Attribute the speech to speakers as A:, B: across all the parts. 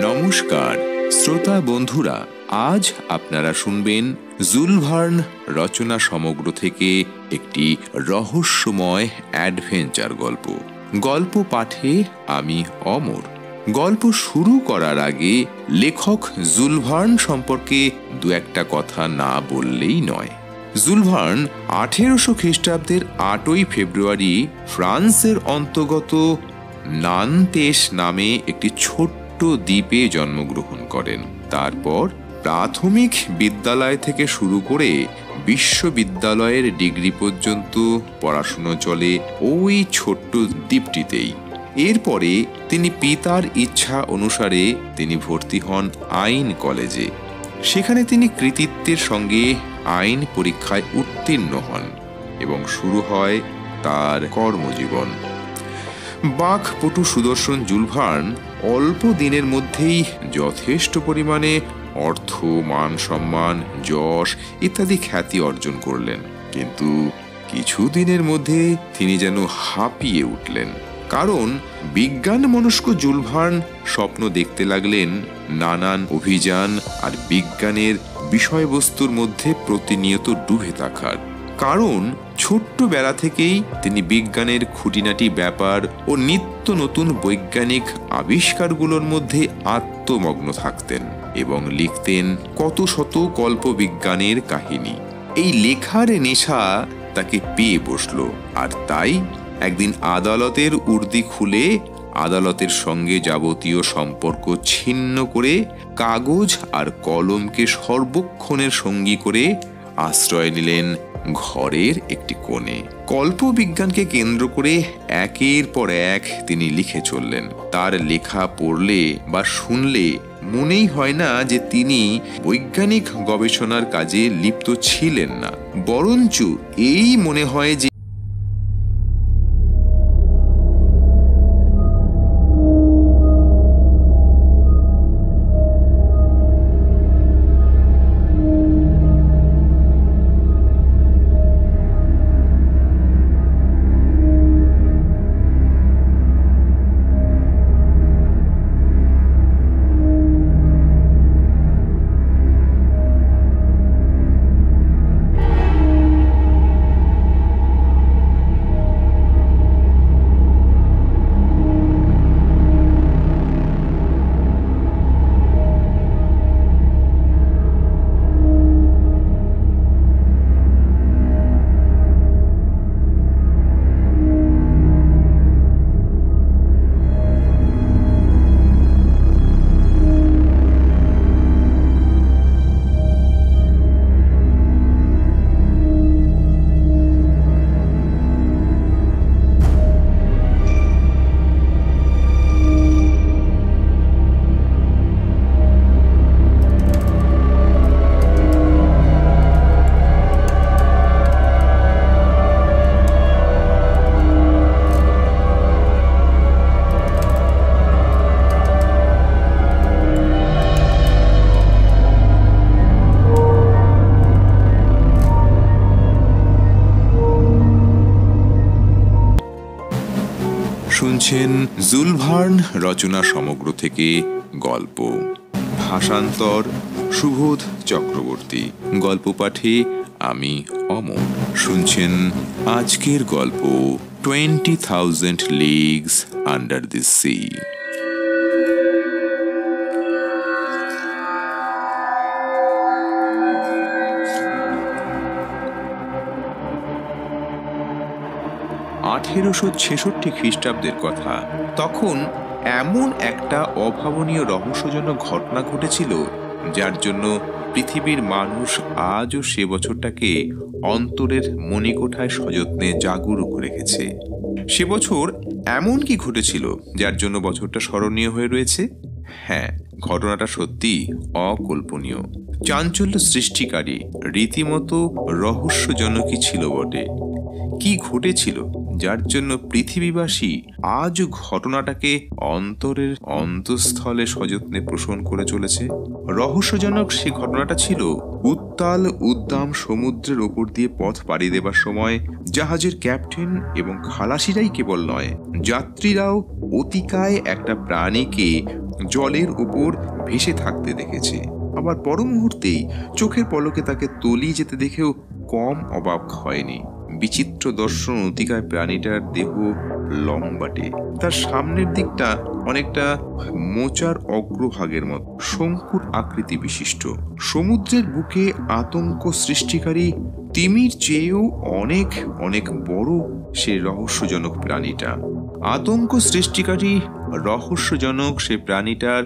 A: নমস্কার শ্রোতা বন্ধুরা, আজ আপনারা শুনবেন জুলস ভার্ন রচনা সমগ্র থেকে একটি রহস্যময় অ্যাডভেঞ্চার গল্প। গল্প পাঠে আমি অমর। গল্প শুরু করার আগে লেখক জুলস ভার্ন সম্পর্কে দু একটা কথা না বললেই নয়। জুলস ভার্ন 1800 খ্রিস্টাব্দের 8ই ফেব্রুয়ারি ফ্রান্সের অন্তর্গত নান্তেস নামে একটি ছোট্ট দ্বীপে জন্মগ্রহণ করেন। তারপর প্রাথমিক বিদ্যালয় থেকে শুরু করে বিশ্ববিদ্যালয়ের ডিগ্রি পর্যন্ত পড়াশোনা চলে ওই ছোট্ট দ্বীপটিতেই। এরপরে তিনি পিতার ইচ্ছা অনুসারে তিনি ভর্তি হন আইন কলেজে। সেখানে তিনি কৃতিত্বের সঙ্গে আইন পরীক্ষায় উত্তীর্ণ হন এবং শুরু হয় তার কর্মজীবন। বাকপটু সুদর্শন জুলস ভার্ন অল্প দিনের মধ্যেই যথেষ্ট পরিমাণে অর্থ, মান সম্মান, যশ ইত্যাদি খ্যাতি অর্জন করলেন। কিন্তু কিছুদিনের মধ্যে তিনি যেন হাঁপিয়ে উঠলেন, কারণ বিজ্ঞান মনস্ক জুলস ভার্ন স্বপ্ন দেখতে লাগলেন নানান অভিযান আর বিজ্ঞানের বিষয়বস্তুর মধ্যে প্রতিনিয়ত ডুবে থাকার। কারণ ছোট্টবেলা থেকেই তিনি বিজ্ঞানের খুঁটিনাটি ব্যাপার ও নিত্য নতুন বৈজ্ঞানিক আবিষ্কারগুলোর মধ্যে আত্মমগ্ন থাকতেন এবং লিখতেন কত শত কল্পবিজ্ঞানের কাহিনী। এই লেখার নেশা তাকে পেয়ে বসল, আর তাই একদিন আদালতের উর্দি খুলে আদালতের সঙ্গে যাবতীয় সম্পর্ক ছিন্ন করে কাগজ আর কলমকে সর্বক্ষণের সঙ্গী করে আশ্রয় নিলেন ঘরের একটি কোণে। কল্পবিজ্ঞানকে কেন্দ্র করে একের পর এক তিনি লিখে চললেন। তার লেখা পড়লে বা শুনলে মনেই হয় না যে তিনি বৈজ্ঞানিক গবেষণার কাজে লিপ্ত ছিলেন না, বরঞ্চ এই মনে হয় যে শুনছেন জুলস ভার্ন রচনা সমগ্র থেকে গল্প। ভাষান্তর সুবোধ চক্রবর্তী। গল্প পাঠে আমি অমর। শুনছেন আজকের গল্প 20,000 Leagues Under the Sea। খ্রিস্টাব্দের কথা। তখন এমন একটা অভাবনীয় রহস্যজনক ঘটনা ঘটেছিল, যার জন্য পৃথিবীর মানুষ আজও সে বছরটাকে অন্তরের মণিকোঠায় সযত্নে জাগরুক রেখেছে। সে বছর এমন কি ঘটেছিল যার জন্য বছরটা স্মরণীয় হয়ে রয়েছে? হ্যাঁ, ঘটনাটা সত্যি অকল্পনীয়, চাঞ্চল্য সৃষ্টিকারী, রীতিমতো রহস্যজনকই ছিল বটে। কি ঘটেছিল যার জন্য পৃথিবীবাসী আজ ঘটনাটাকে অন্তরের অন্তঃস্থলে সযত্নে পোষণ করে চলেছে? রহস্যজনক সে ঘটনাটা ছিল উত্তাল উদ্দাম সমুদ্রের ওপর দিয়ে পথ পাড়ি দেবার সময় জাহাজের ক্যাপ্টেন এবং খালাসিরাই কেবল নয়, যাত্রীরাও অতিকায় একটা প্রাণীকে জলের উপর ভেসে থাকতে দেখেছে। আবার পর মুহূর্তেই চোখের পলকে তাকে তলিয়ে যেতে দেখেও কম অবাক হয়নি। বিচিত্র দর্শন অতিকায় প্রাণীটার দেহ লম্বাটে, তার সামনের দিকটা অনেকটা মোচার অগ্রভাগের মতো শঙ্কুর আকৃতি বিশিষ্ট। সমুদ্রের বুকে আতঙ্ক সৃষ্টিকারী তিমির চেয়েও অনেক অনেক বড় সে রহস্যজনক প্রাণীটা। আতঙ্ক সৃষ্টিকারী রহস্যজনক সে প্রাণীটার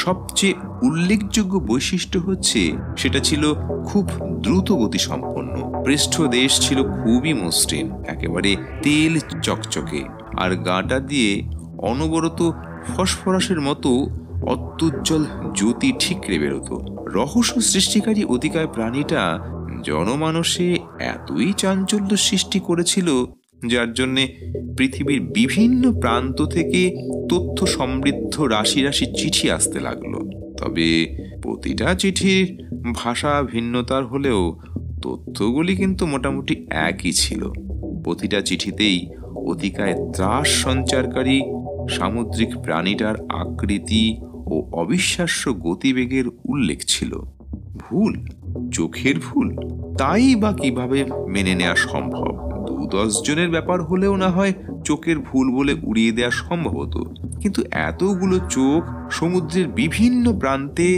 A: সবচেয়ে উল্লেখযোগ্য বৈশিষ্ট্য হচ্ছে সেটা ছিল খুব দ্রুত গতি সম্পন্ন। পৃষ্ঠদেশ ছিল খুবই মসৃণ, একেবারে তেল চকচকে, আর গাটা দিয়ে অনবরত ফসফরাসের মতো অত্যুজ্জ্বল জ্যোতি ঠিকরে বেরোতো। রহস্য সৃষ্টিকারী অতিকায় প্রাণীটা জনমানসে এতই চাঞ্চল্য সৃষ্টি করেছিল, যার জন্যে পৃথিবীর বিভিন্ন প্রান্ত থেকে তথ্য সমৃদ্ধ রাশি রাশি চিঠি আসতে লাগলো। তবে প্রতিটা চিঠির ভাষা ভিন্নতার হলেও তথ্যগুলি কিন্তু মোটামুটি একই ছিল। প্রতিটা চিঠিতেই অতিকায় ত্রাস সঞ্চারকারী সামুদ্রিক প্রাণীটার আকৃতি ও অবিশ্বাস্য গতিবেগের উল্লেখ ছিল। ভুল? চোখের ভুল? তাই বা কিভাবে মেনে নেওয়া সম্ভব? 2-10 জনের ব্যাপার হলেও না হয় চোখের ভুল বলে উড়িয়ে দেওয়া সম্ভব হতো, কিন্তু এতগুলো চোখ সমুদ্রের বিভিন্ন প্রান্তে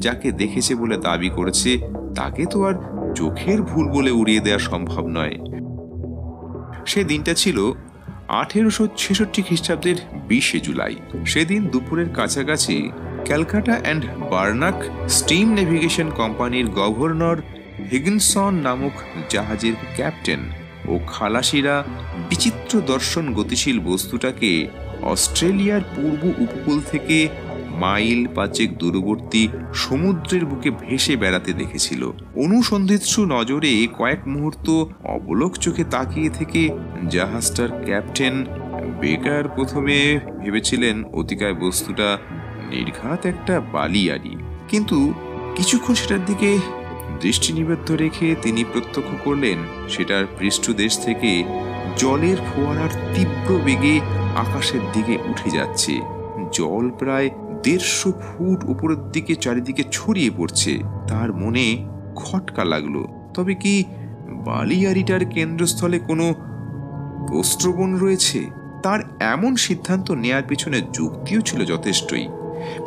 A: যাকে দেখেছে বলে দাবি করেছে, তাকে তো আর চোখের ভুল বলে উড়িয়ে দেওয়া সম্ভব নয়। সে দিনটা ছিল 1866 খ্রিস্টাব্দের 20 জুলাই। সেদিন দুপুরের কাছাকাছি ক্যালকাটা অ্যান্ড বার্নাক স্টিম নেভিগেশন কোম্পানির গভর্নর হিগিনসন নামক জাহাজের ক্যাপ্টেন ও খালাসিরা বিচিত্র দর্শন গতিশীল বস্তুটাকে অস্ট্রেলিয়ার পূর্ব উপকূল থেকে মাইল 5 দূরবর্তী সমুদ্রের বুকে ভেসে বেড়াতে দেখেছিল। অনুসন্ধিৎসু নজরে কয়েক মুহূর্ত অবলোক চোখে তাকিয়ে থেকে জাহাজটার ক্যাপ্টেন বেকার প্রথমে ভেবেছিলেন অতিকায় বস্তুটা নির্ঘাত একটা বালিয়াড়ি, কিন্তু কিছুক্ষণ সেটার দিকে দৃষ্টি নিবদ্ধ রেখে তিনি প্রত্যক্ষ করলেন সেটার পৃষ্ঠদেশ থেকে জলের ফোয়ারার তীব্র বেগে আকাশের দিকে উঠে যাচ্ছে। জল প্রায় 150 ফুট উপরের দিকে চারিদিকে ছড়িয়ে পড়ছে। তার মনে খটকা লাগলো, তবে কি বালিয়াড়িটার কেন্দ্রস্থলে কোনো প্রস্রবণ রয়েছে? তার এমন সিদ্ধান্ত নেয়ার পিছনে যুক্তিও ছিল যথেষ্টই।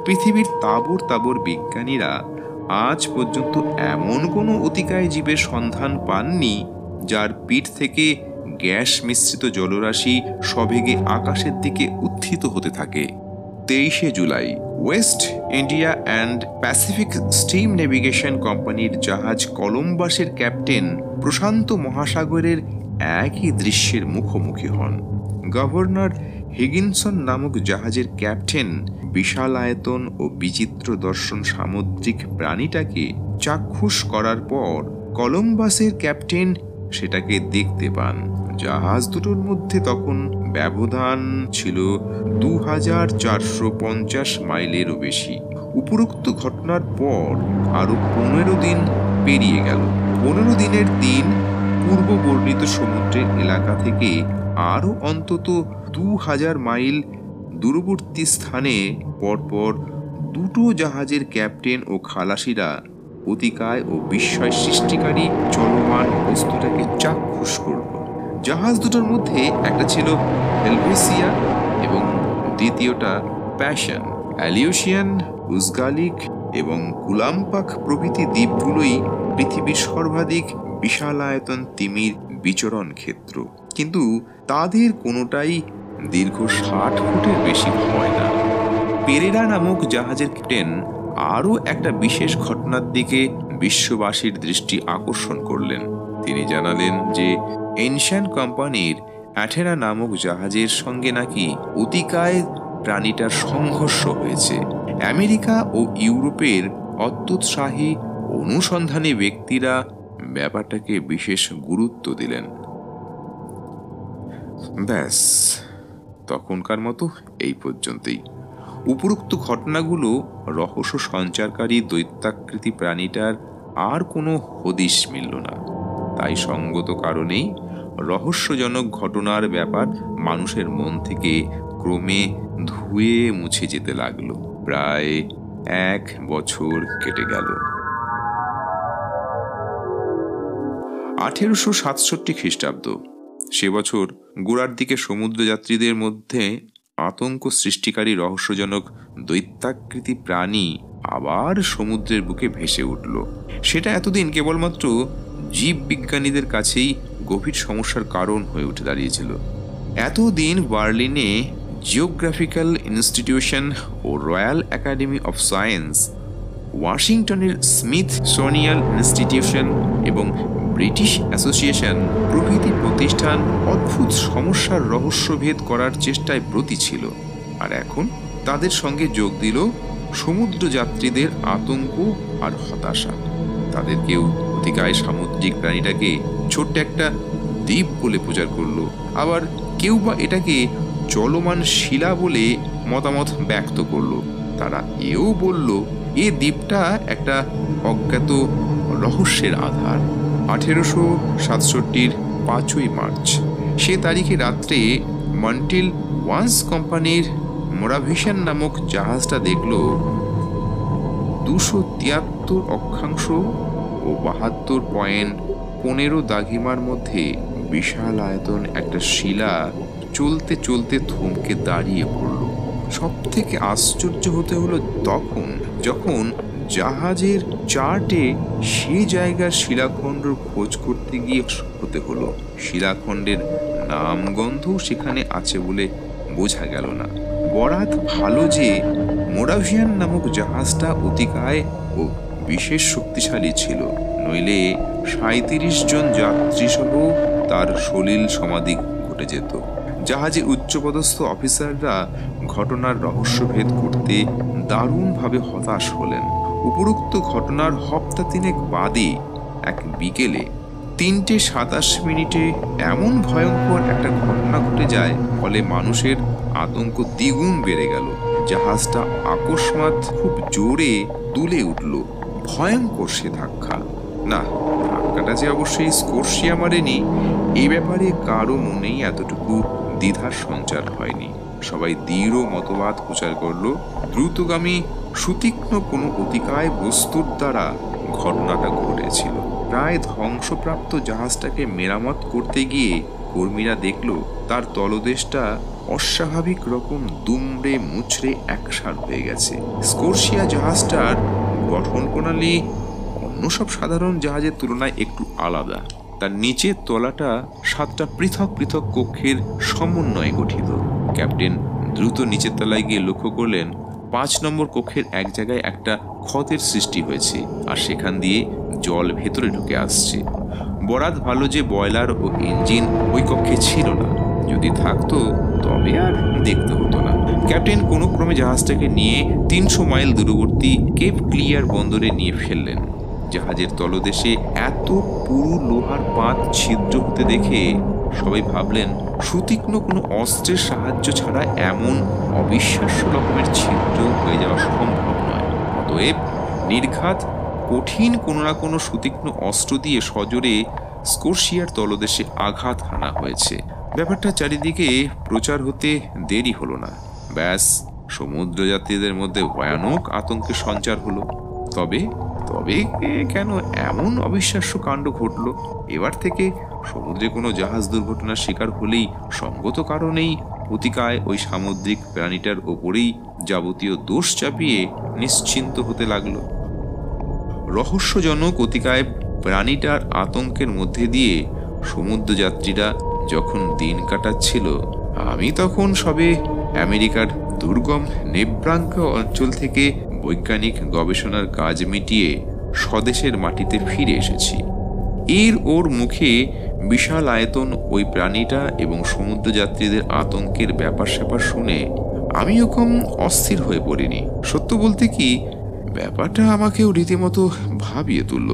A: পৃথিবীর তাবর তাবর বিজ্ঞানীরা আজ পর্যন্ত এমন কোনো অতিকায় জীবের সন্ধান পাননি যার পিঠ থেকে গ্যাস মিশ্রিত জলরাশি সবেগে আকাশের দিকে উত্থিত হতে থাকে। 23 July West India and Pacific steam navigation কোম্পানির জাহাজ কলম্বাসের ক্যাপ্টেন প্রশান্ত মহাসাগরের একই দৃশ্যের মুখোমুখি হন। গভর্নর হিগিনসন নামক জাহাজের ক্যাপ্টেন বিশাল আয়তন ও বিচিত্র দর্শন সামুদ্রিক প্রাণীটাকে চাক্ষুষ করার পর কলম্বাসের ক্যাপ্টেন সেটাকে দেখতে পান। জাহাজ দুটোর মধ্যে তখন ব্যবধান ছিল 2450 মাইলেরও বেশি। উপরোক্ত ঘটনার পর আরো 15 দিন পেরিয়ে গেল। 15 দিনের দিন পূর্ব বর্ণিত সমুদ্রের এলাকা থেকে আরো অন্তত 2000 মাইল দূরবর্তী স্থানে পরপর দুটো জাহাজের ক্যাপ্টেন ও খালাসিরা অতিকায় ও বিস্ময় সৃষ্টিকারী চলমান বস্তুটাকে চাক্ষুষ করল। জাহাজ দুটোর মধ্যে একটা ছিল হেলভেসিয়া এবং দ্বিতীয়টা প্যাশন। অ্যালিউশিয়ান, উজগালিক এবং কুলাম্পাক প্রভৃতি দ্বীপগুলোই পৃথিবীর সর্বাধিক বিশাল আয়তন তিমির বিচরণ ক্ষেত্র, কিন্তু তাদের কোনোটাই দীর্ঘ 60 ফুটের বেশি হয় না। পেরেরা নামক জাহাজের ক্যাপ্টেন আরও একটা বিশেষ ঘটনার দিকে বিশ্ববাসীর দৃষ্টি আকর্ষণ করলেন। তিনি জানালেন যে এনশিয়ান্ট কোম্পানির অ্যাথেনা নামক জাহাজের সঙ্গে নাকি অতিকায় প্রাণীটার সংঘর্ষ হয়েছে। আমেরিকা ও ইউরোপের অত্যুৎসাহী অনুসন্ধানী ব্যক্তিরা ব্যাপারটাকে বিশেষ গুরুত্ব দিলেন। ব্যাস, তখনকার মতো এই পর্যন্তই। উপরোক্ত ঘটনাগুলো রহস্য সঞ্চারকারী দৈত্যাকৃতি প্রাণীটার আর কোনো হদিশ মিলল না। তাই সঙ্গত কারণেই রহস্যজনক ঘটনার ব্যাপার মানুষের মন থেকে ক্রমে ধুয়ে মুছে যেতে লাগলো। প্রায় 1 বছর কেটে গেল। 1867 খ্রিস্টাব্দ। সে বছর গোড়ার দিকে সমুদ্রযাত্রীদের মধ্যে আতঙ্ক সৃষ্টিকারী রহস্যজনক দৈত্যাকৃতি প্রাণী আবার সমুদ্রের বুকে ভেসে উঠল। সেটা এতদিন কেবলমাত্র জীববিজ্ঞানীদের কাছেই গভীর সমস্যার কারণ হয়ে উঠে দাঁড়িয়েছিল। এতদিন বার্লিনে জিওগ্রাফিক্যাল ইনস্টিটিউশন ও রয়্যাল একাডেমি অফ সায়েন্স, ওয়াশিংটনের স্মিথসোনিয়ান ইনস্টিটিউশন এবং ব্রিটিশ অ্যাসোসিয়েশন প্রভৃতি প্রতিষ্ঠান অদ্ভুত সমস্যার রহস্যভেদ করার চেষ্টায় ব্রতী ছিল। আর এখন তাদের সঙ্গে যোগ দিল সমুদ্রযাত্রীদের আতঙ্ক আর হতাশা। তাদের কেউ অতিকায় সামুদ্রিক প্রাণীটাকে ছোট্ট একটা দ্বীপ বলে প্রচার করলো, আবার কেউ বা এটাকে চলমান শিলা বলে মতামত ব্যক্ত করলো। তারা এও বলল এ দ্বীপটা একটা অজ্ঞাত রহস্যের আধার। 1867 5ই মার্চ সে তারিখে রাত্রে মন্টিল ওয়ান্স কোম্পানির মোরাভিশন নামক জাহাজটা দেখল 273 অক্ষাংশ ও 72.15 দাঘিমার মধ্যে বিশাল আয়তন একটা শিলা চলতে চলতে থমকে দাঁড়িয়ে পড়ল। সব থেকে আশ্চর্য হতে হলো তখন যখন জাহাজের চার্টে সেই জায়গার শিলাখণ্ডের খোঁজ করতে গিয়ে হতে হলো। শিলাখণ্ডের নামগন্ধ সেখানে আছে বলে বোঝা গেল না। বরাত ভালো যে মোরাভিয়ান নামক জাহাজটা অতিকায় ও বিশেষ শক্তিশালী ছিল, নইলে 37 জন যাত্রী সহ তার সলিল সমাধি ঘটে যেত। জাহাজের উচ্চপদস্থ অফিসাররা ঘটনার রহস্যভেদ করতে দারুণভাবে হতাশ হলেন। উপরোক্ত ঘটনার হপ্তা 3 বাদে এক বিকেলে 3:27 এমন ভয়ঙ্কর একটা ঘটনা ঘটে যায়, ফলে মানুষের আতঙ্ক দ্বিগুণ বেড়ে গেল। জাহাজটা আকস্মাৎ খুব জোরে দুলে উঠল। ভয়ঙ্কর সে ধাক্কা। না, ধাক্কাটা যে অবশ্যই স্কর্শিয়া মারেনি এই ব্যাপারে কারো মনেই এতটুকু দ্বিধার সঞ্চার হয়নি। সবাই দৃঢ় মতবাদ প্রচার করল দ্রুতগামী সুতীক্ষ্ণ কোনো অতিকায় বস্তুর দ্বারা ঘটনাটা ঘটেছিল। প্রায় ধ্বংসপ্রাপ্ত জাহাজটাকে মেরামত করতে গিয়ে কর্মীরা দেখল তার তলদেশটা অস্বাভাবিক রকম দুমড়ে মুচড়ে একসার হয়ে গেছে। স্কর্শিয়া জাহাজটার গঠন প্রণালী অন্য সব সাধারণ জাহাজের তুলনায় একটু আলাদা। তার নিচের তলাটা 7টা পৃথক পৃথক কক্ষের সমন্বয়ে গঠিত। ক্যাপ্টেন দ্রুত নিচের তলায় গিয়ে লক্ষ্য করলেন 5 নম্বর কক্ষের এক জায়গায় একটা ক্ষতের সৃষ্টি হয়েছে, আর সেখান দিয়ে জল ভেতরে ঢুকে আসছে। বরাত ভালো যে বয়লার ও ইঞ্জিন ওই কক্ষে ছিল না। যদি থাকতো তবে আর দেখতে হতো না। ক্যাপ্টেন কোনো ক্রমে জাহাজটাকে নিয়ে 300 মাইল দূরবর্তী কেপ ক্লিয়ার বন্দরে নিয়ে ফেললেন। জাহাজের তলদেশে এত পুরু লোহার পাত ছিদ্র হতে দেখে সবাই ভাবলেন সুতীক্ষ্ণ কোনো অস্ত্রের সাহায্য ছাড়া এমন অবিশ্বাস্য রকমের ছিদ্র হয়ে যাওয়া সম্ভব নয়। অতএব নির্ঘাত কঠিন কোনো না কোনো সুতীক্ষ্ণ অস্ত্র দিয়ে সজোরে স্কর্শিয়ার তলদেশে আঘাত হানা হয়েছে। ব্যাপারটা চারিদিকে প্রচার হতে দেরি হলো না। ব্যাস, সমুদ্রযাত্রীদের মধ্যে ভয়ানক আতঙ্কের সঞ্চার হলো। তবে কেন এমন অবিশ্বাস্য কাণ্ড ঘটল? এবার থেকে সমুদ্রে কোনো জাহাজ দুর্ঘটনার শিকার হলেই সঙ্গত কারণেই অতিকায় ওই সামুদ্রিক প্রাণীটার ওপরেই যাবতীয় দোষ চাপিয়ে নিশ্চিন্ত হতে লাগলো। রহস্যজনক অতিকায় প্রাণীটার আতঙ্কের মধ্যে দিয়ে সমুদ্রযাত্রীরা যখন দিন কাটাচ্ছিল, আমি তখন সবে আমেরিকার দুর্গম নেব্রাঙ্কা অঞ্চল থেকে বৈজ্ঞানিক গবেষণার কাজ মিটিয়ে স্বদেশের মাটিতে ফিরে এসেছি। ওর মুখে বিশাল আয়তন ওই প্রাণীটা এবং সমুদ্রযাত্রীদের আতঙ্কের ব্যাপার স্যাপার শুনে আমিও কম অস্থির হয়ে পড়িনি। সত্য বলতে কি, ব্যাপারটা আমাকেও রীতিমতো ভাবিয়ে তুলল,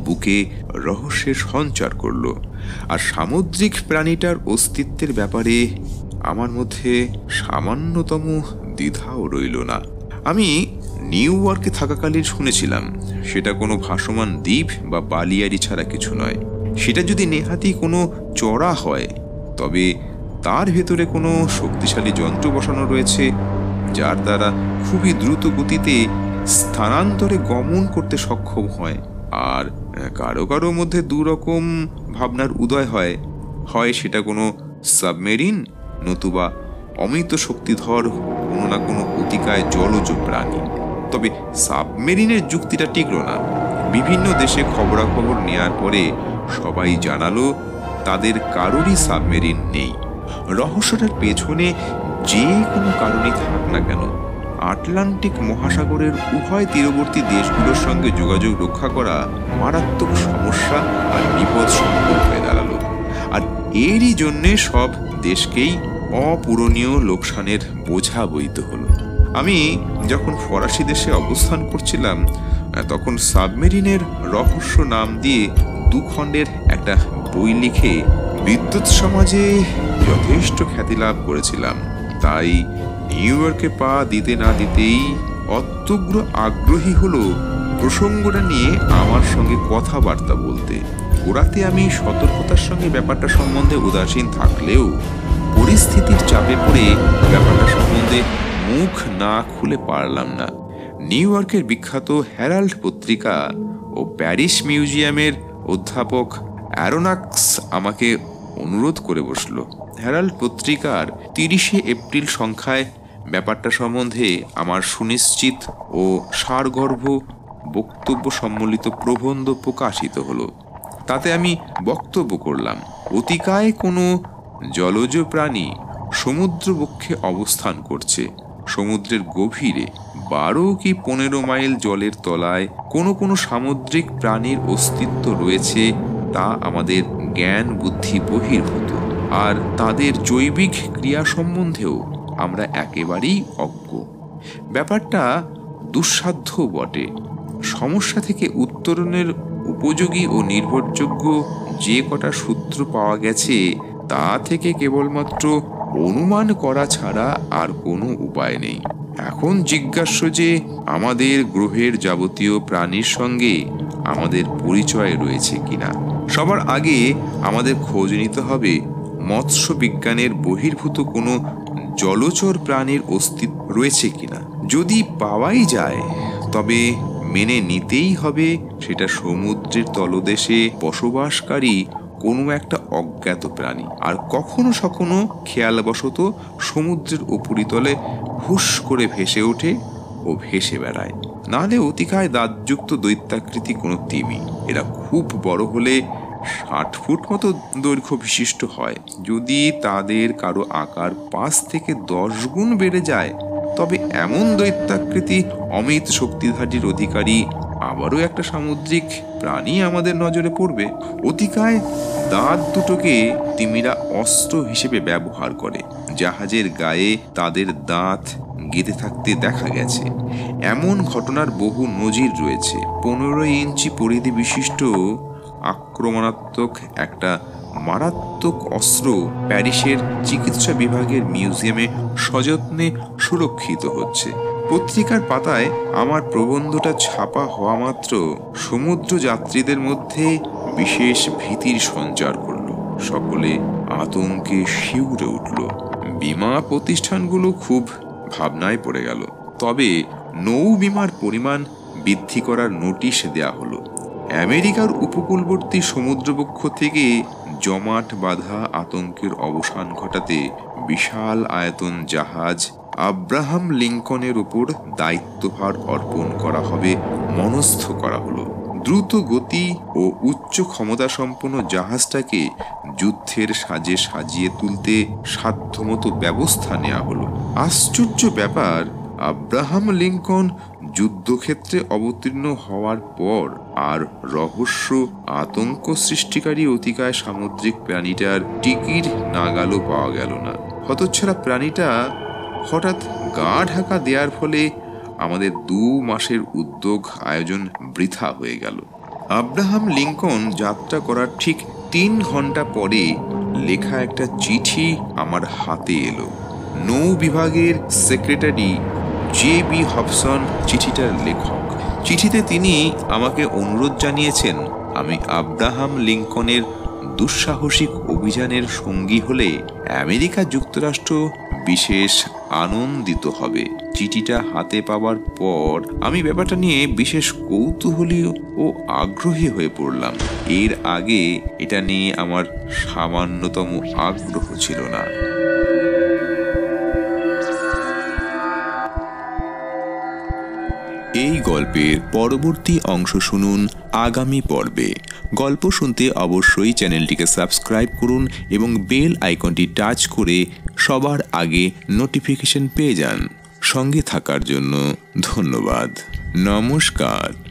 A: বুকে রহস্যের সঞ্চার করলো। আর সামুদ্রিক প্রাণীটার অস্তিত্বের ব্যাপারে আমার মধ্যে সামান্যতম দ্বিধাও রইল না। আমি নিউ ইয়র্কে থাকাকালীন শুনেছিলাম সেটা কোনো ভাসমান দ্বীপ বা বালিয়াড়ি ছাড়া কিছু নয়। সেটা যদি নেহাতি কোনো চড়া হয় তবে তার ভেতরে কোনো শক্তিশালী যন্ত্র বসানো রয়েছে, যার দ্বারা খুবই দ্রুত গতিতে স্থানান্তরে গমন করতে সক্ষম হয়। আর কারো কারো মধ্যে দুরকম ভাবনার উদয় হয়, হয় সেটা কোনো সাবমেরিন, নতুবা অমিত শক্তিধর কোনো না কোনো অতিকায় জলজ প্রাণী। তবে সাবমেরিনের যুক্তিটা টিকল না। বিভিন্ন দেশে খবরাখবর নেয়ার পরে সবাই জানালো তাদের কারোরই সাবমেরিন নেই। রহস্যটার পেছনে যে কোনো কারণে থাক না কেন, আটলান্টিক মহাসাগরের উভয় তীরবর্তী দেশগুলোর সঙ্গে যোগাযোগ রক্ষা করা মারাত্মক সমস্যা আর বিপদ সম্ভব হয়ে দাঁড়ালো। আর এরই জন্যে সব দেশকেই অপূরণীয় লোকসানের বোঝা বইতে হলো। আমি যখন ফরাসি দেশে অবস্থান করছিলাম, তখন সাবমেরিনের রহস্য নাম দিয়ে 2 খণ্ডের একটা বই লিখে বিদ্যুৎ সমাজে যথেষ্ট খ্যাতি লাভ করেছিলাম। তাই নিউ ইয়র্কে পা দিতে না দিতেই অত্যগ্র আগ্রহী হলো প্রসঙ্গটা নিয়ে আমার সঙ্গে কথাবার্তা বলতে। গোড়াতে আমি সতর্কতার সঙ্গে ব্যাপারটা সম্বন্ধে উদাসীন থাকলেও পরিস্থিতির চাপে পড়ে ব্যাপারটা সম্বন্ধে মুখ না খুলে পারলাম না। নিউ ইয়র্কের বিখ্যাত হেরাল্ড পত্রিকা ও প্যারিস মিউজিয়ামের অধ্যাপক অ্যারোনাক্স আমাকে অনুরোধ করে বসল হেরাল্ড পত্রিকার 30শে এপ্রিল সংখ্যায় ব্যাপারটা সম্বন্ধে আমার সুনিশ্চিত ও সারগর্ভ বক্তব্য সম্বলিত প্রবন্ধ প্রকাশিত হলো। তাতে আমি বক্তব্য করলাম, অতিকায় কোনো জলজ প্রাণী সমুদ্রবক্ষে অবস্থান করছে। সমুদ্রের গভীরে 12 কি 15 মাইল জলের তলায় কোনো কোনো সামুদ্রিক প্রাণীর অস্তিত্ব রয়েছে, তা আমাদের জ্ঞান বুদ্ধি বহির্ভূত। আর তাদের জৈবিক ক্রিয়া সম্বন্ধেও আমরা একেবারেই অজ্ঞ। ব্যাপারটা দুঃসাধ্য বটে। সমস্যা থেকে উত্তরণের উপযোগী ও নির্ভরযোগ্য যে কটা সূত্র পাওয়া গেছে, তা থেকে কেবলমাত্র অনুমান করা ছাড়া আর কোনো উপায় নেই। এখন জিজ্ঞাস্য যে আমাদের গ্রহের যাবতীয় প্রাণীর সঙ্গে আমাদের পরিচয় রয়েছে কিনা। সবার আগে আমাদের খোঁজ নিতে হবে মৎস্য বিজ্ঞানের বহির্ভূত কোনো জলচর প্রাণীর অস্তিত্ব রয়েছে কিনা। যদি পাওয়াই যায়, তবে মেনে নিতেই হবে সেটা সমুদ্রের তলদেশে বসবাসকারী কোনো একটা অজ্ঞাত প্রাণী। আর কখনো সখনো খেয়ালবশত সমুদ্রের উপরিতলে হুশ করে ভেসে ওঠে ও ভেসে বেড়ায়। নাহলে অতিকায় দাঁতযুক্ত দৈত্যাকৃতি কোনো তিমি। এরা খুব বড় হলে 60 ফুট মতো দৈর্ঘ্য বিশিষ্ট হয়। যদি তাদের কারো আকার 5 থেকে 10 গুণ বেড়ে যায়, তবে এমন দৈত্যাকৃতি অমিত শক্তিধারীর অধিকারী আবারও একটা সামুদ্রিক প্রাণী আমাদের নজরে পড়বে। অতিকায় দাঁত দুটোকে তিমিরা অস্ত্র হিসেবে ব্যবহার করে। জাহাজের গায়ে তাদের দাঁত গেঁথে থাকতে দেখা গেছে। এমন ঘটনার বহু নজির রয়েছে। 15 ইঞ্চি পরিধি বিশিষ্ট আক্রমণাত্মক একটা মারাত্মক অস্ত্র প্যারিসের চিকিৎসা বিভাগের মিউজিয়ামে সযত্নে সুরক্ষিত হচ্ছে। পত্রিকার পাতায় আমার প্রবন্ধটা ছাপা হওয়া মাত্র সমুদ্র যাত্রীদের মধ্যে বিশেষ ভীতির সঞ্চার করল। সকলে আতঙ্কে শিউরে উঠল। বীমা প্রতিষ্ঠানগুলো খুব ভাবনায় পড়ে গেল। তবে নৌ বিমার পরিমাণ বৃদ্ধি করার নোটিশ দেয়া হলো। আমেরিকার উপকূলবর্তী সমুদ্রবক্ষ থেকে জমাট বাঁধা আতঙ্কের অবসান ঘটাতে বিশাল আয়তন জাহাজ আব্রাহাম লিঙ্কনের উপর দায়িত্বভার অর্পণ করা হবে মনস্থ করা হলো। দ্রুত গতি ও উচ্চ ক্ষমতা সম্পন্ন জাহাজটাকে যুদ্ধের সাজে সাজিয়ে তুলতে সাধ্যমতো ব্যবস্থা নেওয়া হলো। আশ্চর্য ব্যাপার, আব্রাহাম লিঙ্কন যুদ্ধক্ষেত্রে অবতীর্ণ হওয়ার পর আর রহস্য আতঙ্ক সৃষ্টিকারী অতিকায় সামুদ্রিক প্রাণীটার টিকির নাগালও পাওয়া গেল না। হতচ্ছাড়া প্রাণীটা হঠাৎ গা ঢাকা দেওয়ার ফলে আমাদের 2 মাসের উদ্যোগ আয়োজন বৃথা হয়ে গেল। আব্রাহাম লিঙ্কন যাত্রা করার ঠিক 3 ঘন্টা পরে লেখা একটা চিঠি আমার হাতে এলো। নৌ বিভাগের সেক্রেটারি জে.বি. হবসন চিঠিটার লেখক। চিঠিতে তিনি আমাকে অনুরোধ জানিয়েছেন, আমি আব্রাহাম লিঙ্কনের দুঃসাহসিক অভিযানের সঙ্গী হলে আমেরিকা যুক্তরাষ্ট্র বিশেষ আনন্দিত হবে। চিঠিটা হাতে পাওয়ার পর আমি ব্যাপারটা নিয়ে বিশেষ কৌতূহলী ও আগ্রহী হয়ে পড়লাম। এর আগে এটা নিয়ে আমার সামান্যতম আগ্রহ ছিল না। এই গল্পের পরবর্তী অংশ শুনুন আগামী পর্বে। গল্প শুনতে অবশ্যই চ্যানেলটিকে সাবস্ক্রাইব করুন এবং বেল আইকনটি টাচ করে সবার আগে নোটিফিকেশন পেয়ে যান। সঙ্গে থাকার জন্য ধন্যবাদ। নমস্কার।